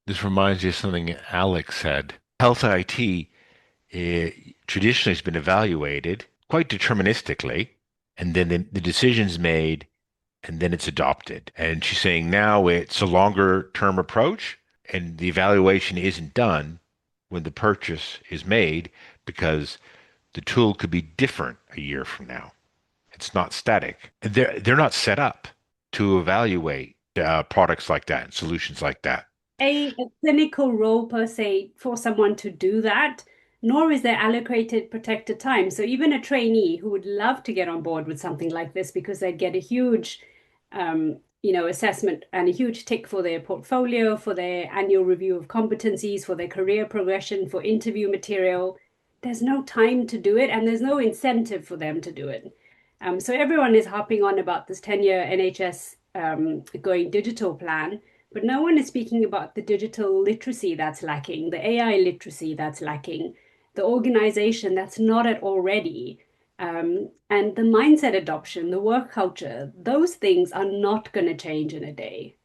This reminds me of something Alex said. Health IT traditionally has been evaluated quite deterministically, and then the decision's made, and then it's adopted. And she's saying now it's a longer term approach, and the evaluation isn't done when the purchase is made because the tool could be different a year from now. It's not static. They're not set up to evaluate products like that and solutions like that. A clinical role per se for someone to do that, nor is there allocated protected time. So even a trainee who would love to get on board with something like this because they'd get a huge, assessment and a huge tick for their portfolio, for their annual review of competencies, for their career progression, for interview material. There's no time to do it, and there's no incentive for them to do it. So everyone is harping on about this 10-year NHS going digital plan, but no one is speaking about the digital literacy that's lacking, the AI literacy that's lacking, the organization that's not at all ready, and the mindset adoption, the work culture. Those things are not going to change in a day.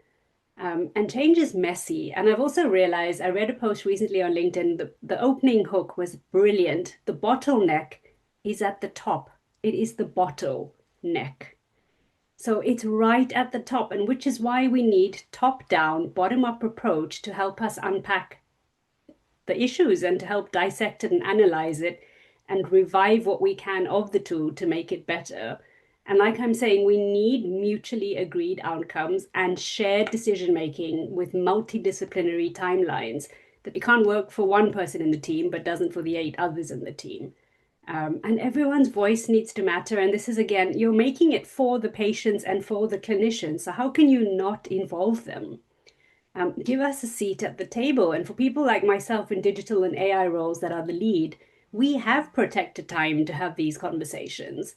And change is messy. And I've also realized, I read a post recently on LinkedIn, the opening hook was brilliant. The bottleneck is at the top. It is the bottleneck. So it's right at the top, and which is why we need top-down, bottom-up approach to help us unpack the issues and to help dissect it and analyze it and revive what we can of the tool to make it better. And like I'm saying, we need mutually agreed outcomes and shared decision making with multidisciplinary timelines that it can't work for one person in the team, but doesn't for the eight others in the team. And everyone's voice needs to matter. And this is again, you're making it for the patients and for the clinicians. So how can you not involve them? Give us a seat at the table. And for people like myself in digital and AI roles that are the lead, we have protected time to have these conversations.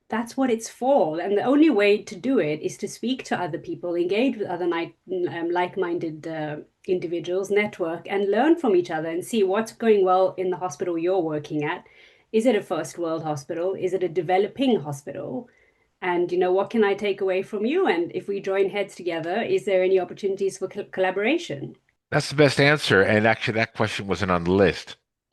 That's what it's for. And the only way to do it is to speak to other people, engage with other like-minded individuals, network, and learn from each other and see what's going well in the hospital you're working at. Is it a first world hospital? Is it a developing hospital? And what can I take away from you? And if we join heads together, is there any opportunities for collaboration? That's the best answer. And actually, that question wasn't on the list.